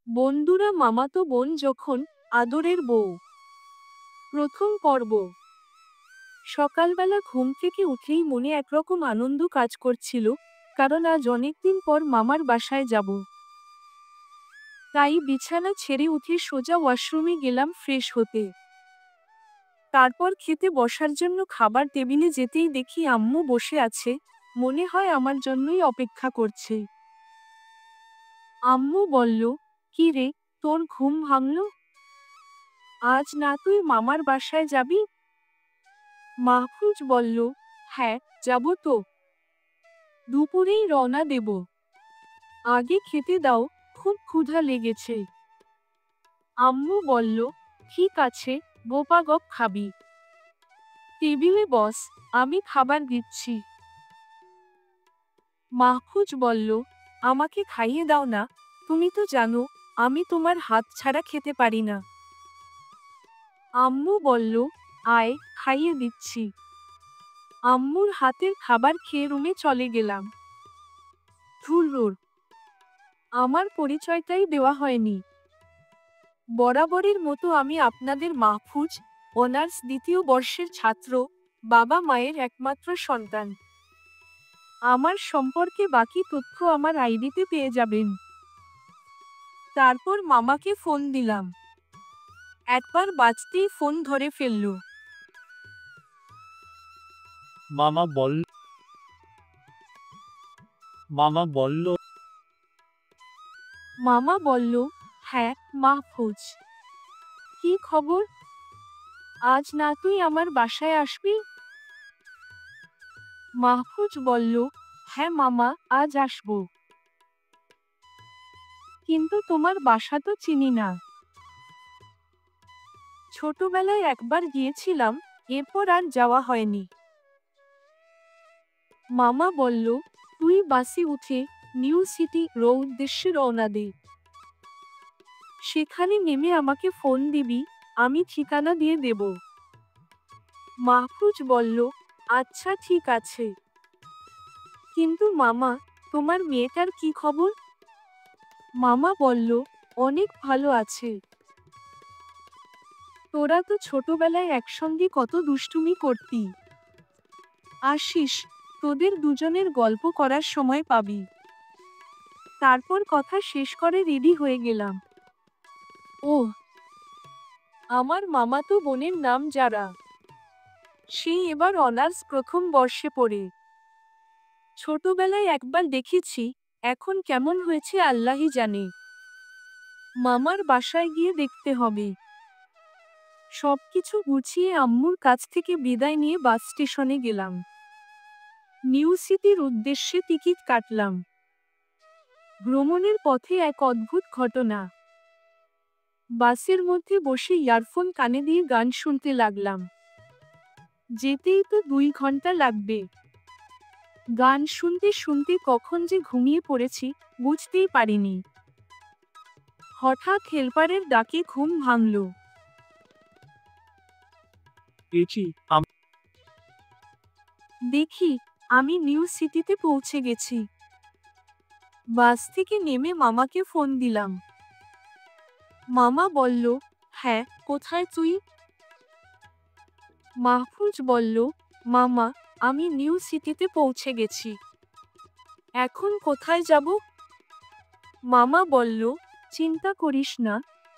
বন্ধুরা, মামাতো বোন যখন আদরের বউ। প্রথম পর্ব। সকালবেলা ঘুম থেকে উঠেই মনে একরকম আনন্দ কাজ করছিল, কারণ আজ অনেকদিন পর মামার বাসায় যাব। তাই বিছানা ছেড়ে উঠে সোজা ওয়াশরুমে গেলাম ফ্রেশ হতে। তারপর খেতে বসার জন্য খাবার টেবিলে যেতেই দেখি আম্মু বসে আছে, মনে হয় আমার জন্যই অপেক্ষা করছে। আম্মু বলল, কি রে, তোর ঘুম ভাঙল? আজ না তুই মামার বাসায় যাবি? মাহফুজ বলল, হ্যাঁ, যাব তো। দুপুরেই রওনা দেব। আগে খেতে দাও, খুব ক্ষুধা লেগেছে। আম্মু বলল, ঠিক আছে, গোপাগপ খাবি। টেবিলে বস, আমি খাবার দিচ্ছি। মাহফুজ বলল, আমাকে খাইয়ে দাও না, তুমি তো জানো আমি তোমার হাত ছাড়া খেতে পারি না। আম্মু বলল, আয়, খাইয়ে দিচ্ছি। আম্মুর হাতের খাবার খেয়ে রুমে চলে গেলাম। ধুররুর, আমার পরিচয়টাই দেওয়া হয়নি। বরাবরের মতো আমি আপনাদের মাহফুজ, অনার্স দ্বিতীয় বর্ষের ছাত্র, বাবা মায়ের একমাত্র সন্তান। আমার সম্পর্কে বাকি তথ্য আমার আইডিতে পেয়ে যাবেন। তারপর মামাকে ফোন দিলাম। একবার বাজতেই ফোন ধরে ফেলল। মামা বল মামা বলল, মামা বলল, হ্যাঁ মাহফুজ, কি খবর? আজ না তুই আমার বাসায় আসবি? মাহফুজ বলল, হ্যাঁ মামা, আজ আসব। কিন্তু তোমার বাসা তো চিনি না। ছোটবেলায় একবার গিয়েছিলাম, এরপর আর যাওয়া হয়নি। মামা বলল, তুই বাসে উঠে নিউ সিটি রো উদ্দেশ্যে রওনা দে। সেখানে নেমে আমাকে ফোন দিবি, আমি ঠিকানা দিয়ে দেব। মাহফুজ বলল, আচ্ছা ঠিক আছে। কিন্তু মামা, তোমার মেয়েটার কি খবর? মামা বলল, অনেক ভালো আছে। তোরা তো ছোটবেলায় একসঙ্গে কত দুষ্টুমি করতি। আসিস, তোদের দুজনের গল্প করার সময় পাবি। তারপর কথা শেষ করে রেডি হয়ে গেলাম। ওহ, আমার মামাতো বোনের নাম যারা। সে এবার অনার্স প্রথম বর্ষে পড়ে। ছোটবেলায় একবার দেখেছি, এখন কেমন হয়েছে আল্লাহই জানে। মামার বাসায় গিয়ে দেখতে হবে। সবকিছু গুছিয়ে আম্মুর কাছ থেকে বিদায় নিয়ে বাস স্টেশনে গেলাম। নিউ সিটির উদ্দেশ্যে টিকিট কাটলাম। ভ্রমণের পথে এক অদ্ভুত ঘটনা। বাসের মধ্যে বসে ইয়ারফোন কানে দিয়ে গান শুনতে লাগলাম। যেতেই তো 2 ঘন্টা লাগবে। গান শুনতে শুনতে কখন যে ঘুমিয়ে পড়েছি, বুঝতেই পারিনি। হঠাৎ হেল্পারের ডাকে ঘুম ভাঙল। একি দেখি, আমি নিউ সিটিতে পৌঁছে গেছি। বাস থেকে নেমে মামাকে ফোন দিলাম। মামা বলল, হ্যাঁ, কোথায় তুই? মাহফুজ বলল, মামা, আমি নিউ সিটিতে পৌঁছে গেছি। এখন কোথায় যাব? মামা বলল, চিন্তা করিস না,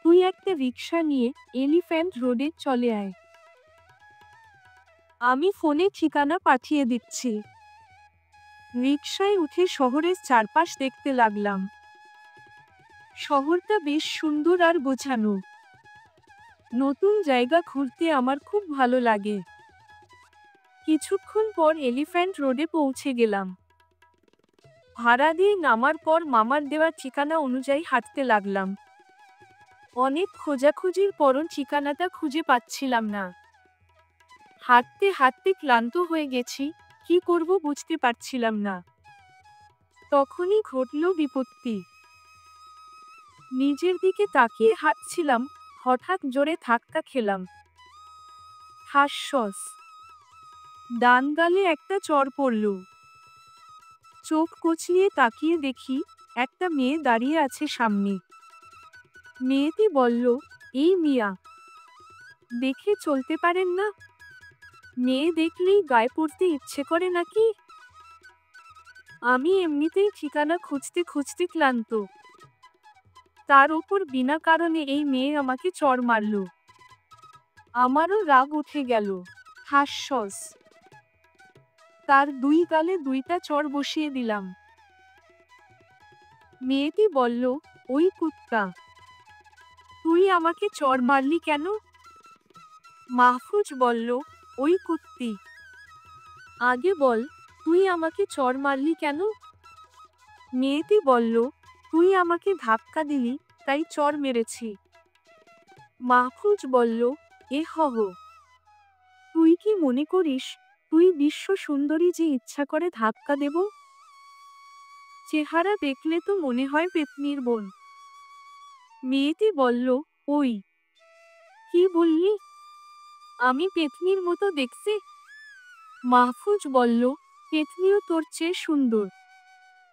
তুই একটা রিক্সা নিয়ে এলিফ্যান্ট রোডে চলে আয়। আমি ফোনে ঠিকানা পাঠিয়ে দিচ্ছি। রিকশায় উঠে শহরের চারপাশ দেখতে লাগলাম। শহরটা বেশ সুন্দর আর গোছানো। নতুন জায়গা ঘুরতে আমার খুব ভালো লাগে। কিছুক্ষণ পর এলিফ্যান্ট রোডে পৌঁছে গেলাম। ভাড়া দিয়ে নামার পর মামার দেওয়া ঠিকানা অনুযায়ী হাঁটতে লাগলাম। অনেক খোঁজাখুঁজির পরও ঠিকানাটা খুঁজে পাচ্ছিলাম না। হাঁটতে হাঁটতে ক্লান্ত হয়ে গেছি, কি করব বুঝতে পারছিলাম না। তখনই ঘটল বিপত্তি। নিজের দিকে তাকিয়ে হাঁটছিলাম, হঠাৎ জোরে ধাক্কা খেলাম। হাস্যস। ডান গালে একটা চড় পড়ল। চোখ কচলিয়ে তাকিয়ে দেখি, একটা মেয়ে দাঁড়িয়ে আছে সামনে। মেয়েটি বলল, এই মিয়া, দেখে চলতে পারেন না? মেয়ে দেখলেই গায়ে পড়তে ইচ্ছে করে নাকি? আমি এমনিতেই ঠিকানা খুঁজতে খুঁজতে ক্লান্ত, তার ওপর বিনা কারণে এই মেয়ে আমাকে চড় মারল। আমারও রাগ উঠে গেল। হাস্যস, তার দুই গালে দুইটা চড় বসিয়ে দিলাম। মেয়েটি বলল, ওই কুত্তা, তুই আমাকে চড় মারলি কেন? মাহফুজ বলল, ওই কুত্তি, আগে বল, তুই আমাকে চড় মারলি কেন? মেয়েটি বলল, তুই আমাকে ধাক্কা দিলি, তাই চড় মেরেছি। মাহফুজ বলল, এ হহ, তুই কি মনে করিস তুই বিশ্ব সুন্দরী যে ইচ্ছা করে ধাক্কা দেব? চেহারা দেখলে তো মনে হয় পেত্নীর বোন। মেয়েটি বলল, ওই, কি বললি? আমি পেত্নীর মতো দেখছি? মাহফুজ বলল, পেত্নীও তোর চেয়ে সুন্দর।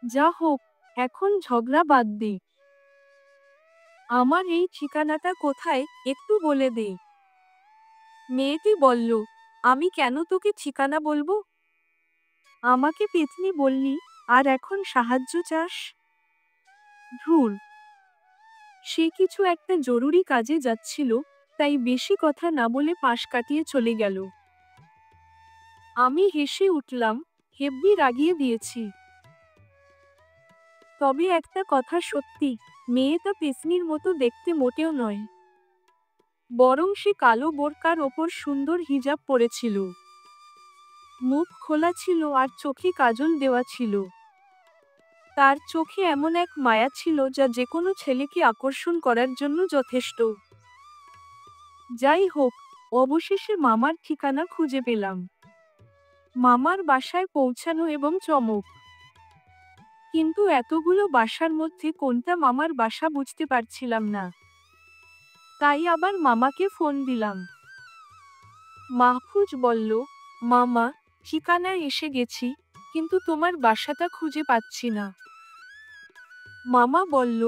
যা হোক, এখন ঝগড়া বাদ দে। আমার এই ঠিকানাটা কোথায় একটু বলে দে। মেয়েটি বলল, আমি কেন তোকে ঠিকানা বলবো? আমাকে পেত্নী বললি, আর এখন সাহায্য চাস? ধুর, সে কিছু একটা জরুরি কাজে যাচ্ছিল, তাই বেশি কথা না বলে পাশ কাটিয়ে চলে গেল। আমি হেসে উঠলাম, হেব্বি রাগিয়ে দিয়েছি। তবে একটা কথা সত্যি, মেয়েটা পেত্নীর মতো দেখতে মোটেও নয়। বরং সে কালো বোরকার ওপর সুন্দর হিজাব পরেছিল। মুখ খোলা ছিল আর চোখে কাজল দেওয়া ছিল। তার চোখে এমন এক মায়া ছিল যা যেকোনো ছেলেকে আকর্ষণ করার জন্য যথেষ্ট। যাই হোক, অবশেষে মামার ঠিকানা খুঁজে পেলাম। মামার বাসায় পৌঁছানো এবং চমক। কিন্তু এতগুলো বাসার মধ্যে কোনটা মামার বাসা বুঝতে পারছিলাম না। তাই আবার মামাকে ফোন দিলাম। মাহফুজ বলল, মামা, ঠিকানায় এসে গেছি, কিন্তু তোমার বাসাটা খুঁজে পাচ্ছি না। মামা বলল,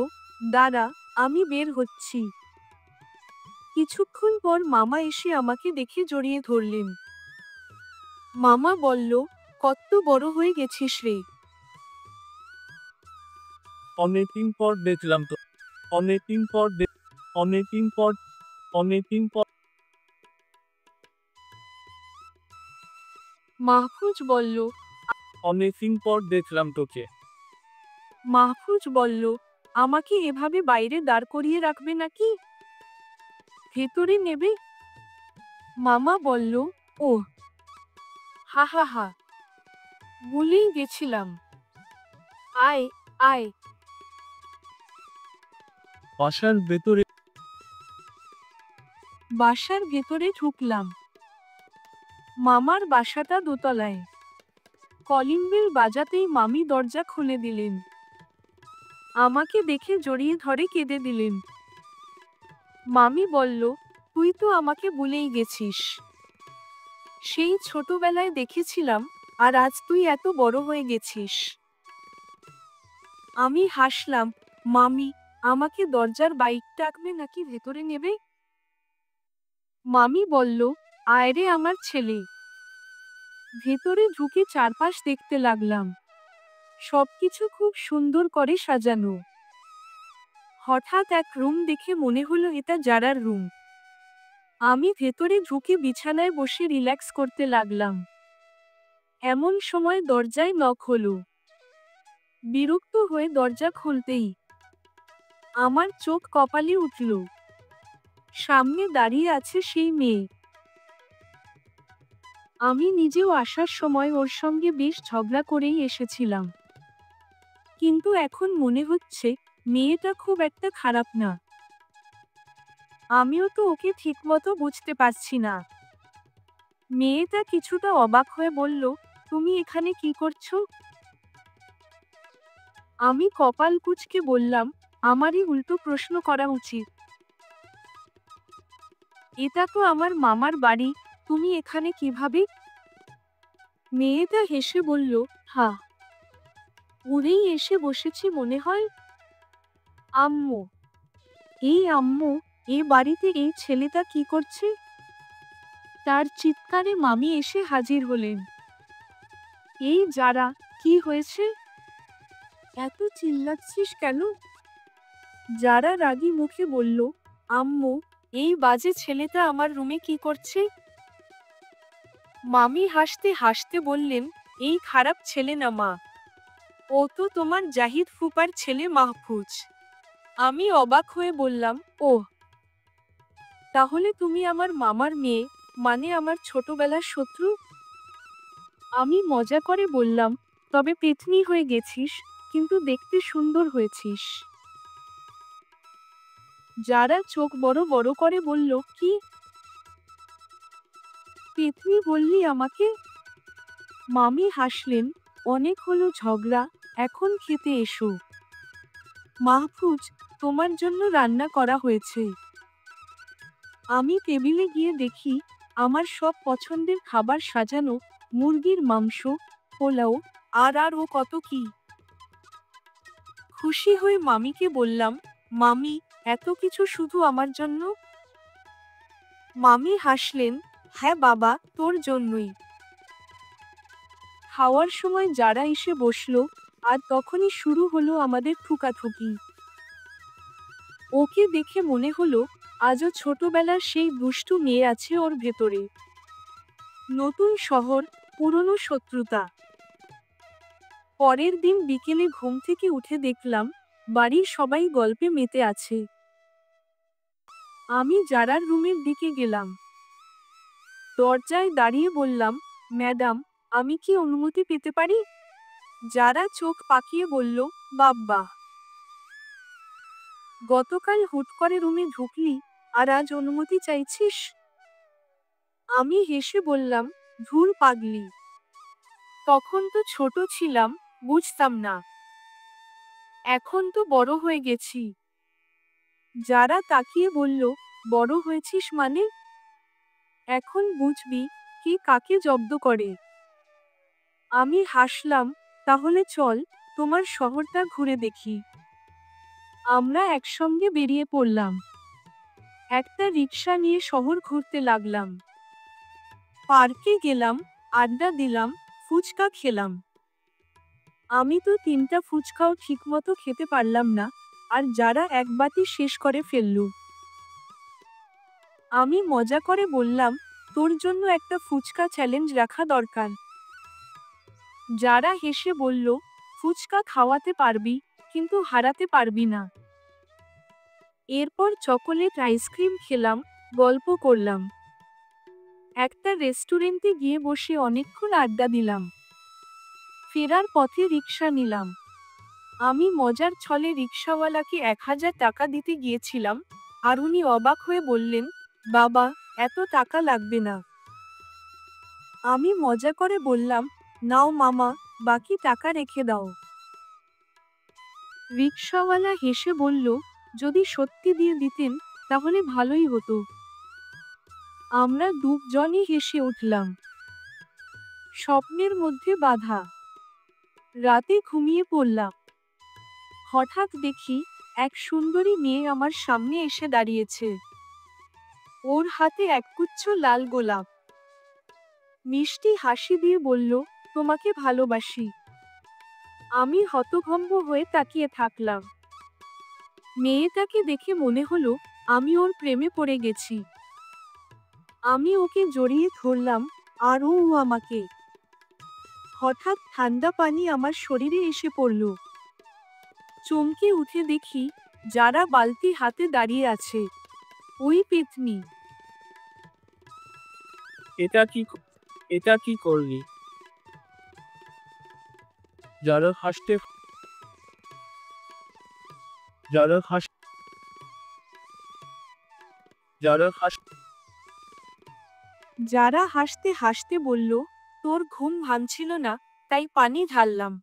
দাঁড়া, আমি বের হচ্ছি। কিছুক্ষণ পর মামা এসে আমাকে দেখে জড়িয়ে ধরলেন। মামা বলল, কত বড় হয়ে গেছিস রে। অনেকদিন পর দেখলাম তো। অনেকদিন পর অনেকদিন পর অনেকদিন পর মাহফুজ বলল, অনেকদিন পর দেখলাম তোকে। মাহফুজ বলল, আমাকে এভাবে বাইরে দাঁড় করিয়ে রাখবে নাকি? ভেতরে নেবে? মামা বলল, ও, হা হা হা, ভুলেই গেছিলাম। আয়, আয়। বাসার ভেতরে বাসার ভেতরে ঢুকলাম। মামার বাসাটা দোতলায়। কলিং বেল বাজাতেই মামি দরজা খুলে দিলেন। আমাকে দেখে জড়িয়ে ধরে কেঁদে দিলেন। মামি বলল, তুই তো আমাকে ভুলেই গেছিস। সেই ছোটবেলায় দেখেছিলাম, আর আজ তুই এত বড় হয়ে গেছিস। আমি হাসলাম, মামি, আমাকে দরজার বাইরে ডাকবে নাকি ভেতরে নেবে? মামি বলল, আয় রে আমার ছেলে। ভেতরে ঢুকে চারপাশ দেখতে লাগলাম। সবকিছু খুব সুন্দর করে সাজানো। হঠাৎ এক রুম দেখে মনে হলো এটা জারার রুম। আমি ভেতরে ঢুকে বিছানায় বসে রিল্যাক্স করতে লাগলাম। এমন সময় দরজায় নক হলো। বিরক্ত হয়ে দরজা খুলতেই আমার চোখ কপালে উঠল। সামনে দাঁড়িয়ে আছে সেই মেয়ে। আমি নিজেও আসার সময় ওর সঙ্গে বেশ ঝগড়া করেই এসেছিলাম। কিন্তু এখন মনে হচ্ছে মেয়েটা খুব একটা খারাপ না। আমিও তো ওকে ঠিকমতো বুঝতে পারছি না। মেয়েটা কিছুটা অবাক হয়ে বলল, তুমি এখানে কি করছো? আমি কপাল কুঁচকে বললাম, আমারই উল্টো প্রশ্ন করা উচিত। এটা তো আমার মামার বাড়ি, তুমি এখানে কিভাবে? মেয়েটা হেসে বলল, হা, উড়েই এসে বসেছি মনে হয়। আম্মু, এই আম্মু, এ বাড়িতে এই ছেলেটা কি করছে? তার চিৎকারে মামি এসে হাজির হলেন। এই যারা, কি হয়েছে? এত চিল্লাচ্ছিস কেন? যারা রাগী মুখে বলল, আম্মু, এই বাজে ছেলেটা আমার রুমে কি করছে? মামি হাসতে হাসতে বললেন, এই খারাপ ছেলে না মা, ও তো তোমার জাহিদ ফুপার ছেলে মাহফুজ। আমি অবাক হয়ে বললাম, ওহ, তাহলে তুমি আমার মামার মেয়ে, মানে আমার ছোটবেলার শত্রু? আমি মজা করে বললাম, তবে পেতনি হয়ে গেছিস, কিন্তু দেখতে সুন্দর হয়েছিস। যারা চোখ বড় বড় করে বলল, কি পেতনি বললি আমাকে? মামি হাসলেন, অনেক হলো ঝগড়া, এখন খেতে এসো। মাহফুজ, তোমার জন্য রান্না করা হয়েছে। আমি টেবিলে গিয়ে দেখি, আমার সব পছন্দের খাবার সাজানো, মুরগির মাংস, পোলাও, আর ও কত কি। খুশি হয়ে মামিকে বললাম, মামি, এত কিছু শুধু আমার জন্য? মামি হাসলেন, হ্যাঁ বাবা, তোর জন্যই। খাওয়ার সময় যারা এসে বসলো, আর তখনই শুরু হলো আমাদের ঠুকাঠুকি। ওকে দেখে মনে হলো, আজও ছোটবেলার সেই দুষ্টু মেয়ে আছে ওর ভেতরে। নতুন শহর, পুরনো শত্রুতা। পরের দিন বিকেলে ঘুম থেকে উঠে দেখলাম, বাড়ির সবাই গল্পে মেতে আছে। আমি যারার রুমের দিকে গেলাম। দরজায় দাঁড়িয়ে বললাম, ম্যাডাম, আমি কি অনুমতি পেতে পারি? যারা চোখ পাকিয়ে বলল, বাব্বা, গতকাল হুট করে রুমে ঢুকলি, আর আজ অনুমতি চাইছিস? আমি হেসে বললাম, ধুর পাগলি, তখন তো ছোট ছিলাম, বুঝতাম না। এখন তো বড় হয়ে গেছি। যারা তাকিয়ে বলল, বড় হয়েছিস মানে? এখন বুঝবি, কে কাকে জব্দ করে। আমি হাসলাম, তাহলে চল, তোমার শহরটা ঘুরে দেখি। আমরা একসঙ্গে বেরিয়ে পড়লাম। একটা রিকশা নিয়ে শহর ঘুরতে লাগলাম। পার্কে গেলাম, আড্ডা দিলাম, ফুচকা খেলাম। আমি তো 3টা ফুচকাও ঠিকমতো খেতে পারলাম না, আর যারা এক বাটি শেষ করে ফেলল। আমি মজা করে বললাম, তোর জন্য একটা ফুচকা চ্যালেঞ্জ রাখা দরকার। যারা হেসে বলল, ফুচকা খাওয়াতে পারবি, কিন্তু হারাতে পারবি না। এরপর চকোলেট আইসক্রিম খেলাম, গল্প করলাম। একটা রেস্টুরেন্টে গিয়ে বসে অনেকক্ষণ আড্ডা দিলাম। ফেরার পথে রিকশা নিলাম। আমি মজার ছলে রিকশাওয়ালাকে 1000 টাকা দিতে গিয়েছিলাম, আর উনি অবাক হয়ে বললেন, বাবা, এত টাকা লাগবে না। আমি মজা করে বললাম, নাও মামা, বাকি টাকা রেখে দাও। রিকশাওয়ালা হেসে বলল, যদি সত্যি দিয়ে দিতেন, তাহলে ভালোই হতো। আমরা দুজনই হেসে উঠলাম। স্বপ্নের মধ্যে বাধা। রাতে ঘুমিয়ে পড়লাম। হঠাৎ দেখি, এক সুন্দরী মেয়ে আমার সামনে এসে দাঁড়িয়েছে। ওর হাতে একগুচ্ছ লাল গোলাপ। মিষ্টি হাসি দিয়ে বলল, তোমাকে ভালোবাসি। আমি হতভম্ব হয়ে তাকিয়ে থাকলাম। মেয়েটাকে দেখে মনে হলো, আমি ওর প্রেমে পড়ে গেছি। আমি ওকে জড়িয়ে ধরলাম, আর ও আমাকে। হঠাৎ ঠান্ডা পানি আমার শরীরে এসে পড়ল। চমকে উঠে দেখি, যারা বালতি হাতে দাঁড়িয়ে আছে। ওই পেতনি। এটা কি এটা কি করলি? যারা হাসতে যারা হাস যারা হাস যারা হাসতে হাসতে বলল, তোর ঘুম ভাঙছিল না, তাই পানি ঢাললাম।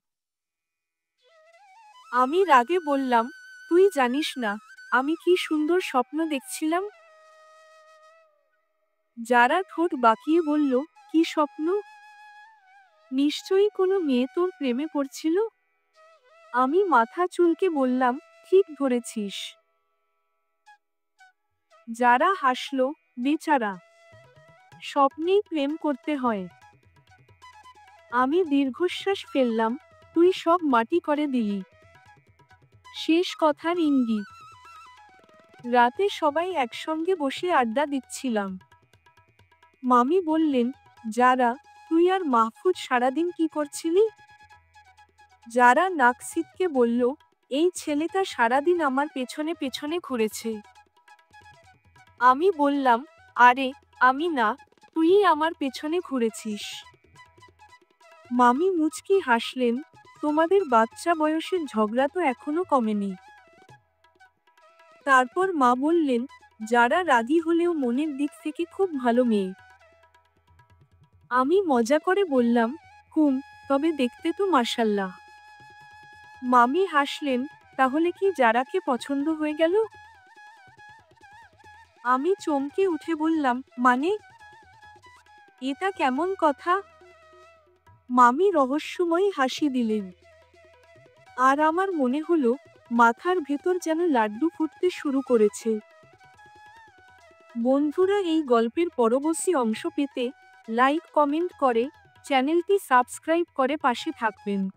আমি রাগে বললাম, তুই জানিস না, আমি কি সুন্দর স্বপ্ন দেখছিলাম। যারা ঠোঁট বাঁকিয়ে বলল, কি স্বপ্ন? নিশ্চয়ই কোনো মেয়ে তোর প্রেমে পড়ছিল। আমি মাথা চুলকে বললাম, ঠিক ধরেছিস। যারা হাসলো, বেচারা। স্বপ্নেই প্রেম করতে হয়। আমি দীর্ঘশ্বাস ফেললাম, তুই সব মাটি করে দিলি। শেষ কথার ইঙ্গিত। রাতে সবাই একসঙ্গে বসে আড্ডা দিচ্ছিলাম। মামি বললেন, যারা, তুই আর মাহফুজ সারাদিন কি করছিলি? যারা নাক সিটকে বলল, এই ছেলেটা সারাদিন আমার পেছনে পেছনে ঘুরেছে। আমি বললাম, আরে, আমি না, তুই আমার পেছনে ঘুরেছিস। মামি মুচকি হাসলেন, তোমাদের বাচ্চা বয়সের ঝগড়া তো এখনো কমেনি। তারপর মা বললেন, যারা রাগী হলেও মনের দিক থেকে খুব ভালো মেয়ে। আমি মজা করে বললাম, তবে দেখতে তো মাশাল্লাহ। মামি হাসলেন, তাহলে কি যারাকে পছন্দ হয়ে গেল? আমি চমকে উঠে বললাম, মানে? এটা কেমন কথা? মামি রহস্যময়ী হাসি দিলেন। আর আমার মনে হলো, মাথার ভেতর যেন লাড্ডু ফুটতে শুরু করেছে। বন্ধুরা, এই গল্পের পরবর্তী অংশ পেতে লাইক কমেন্ট করে চ্যানেলটি সাবস্ক্রাইব করে পাশে থাকবেন।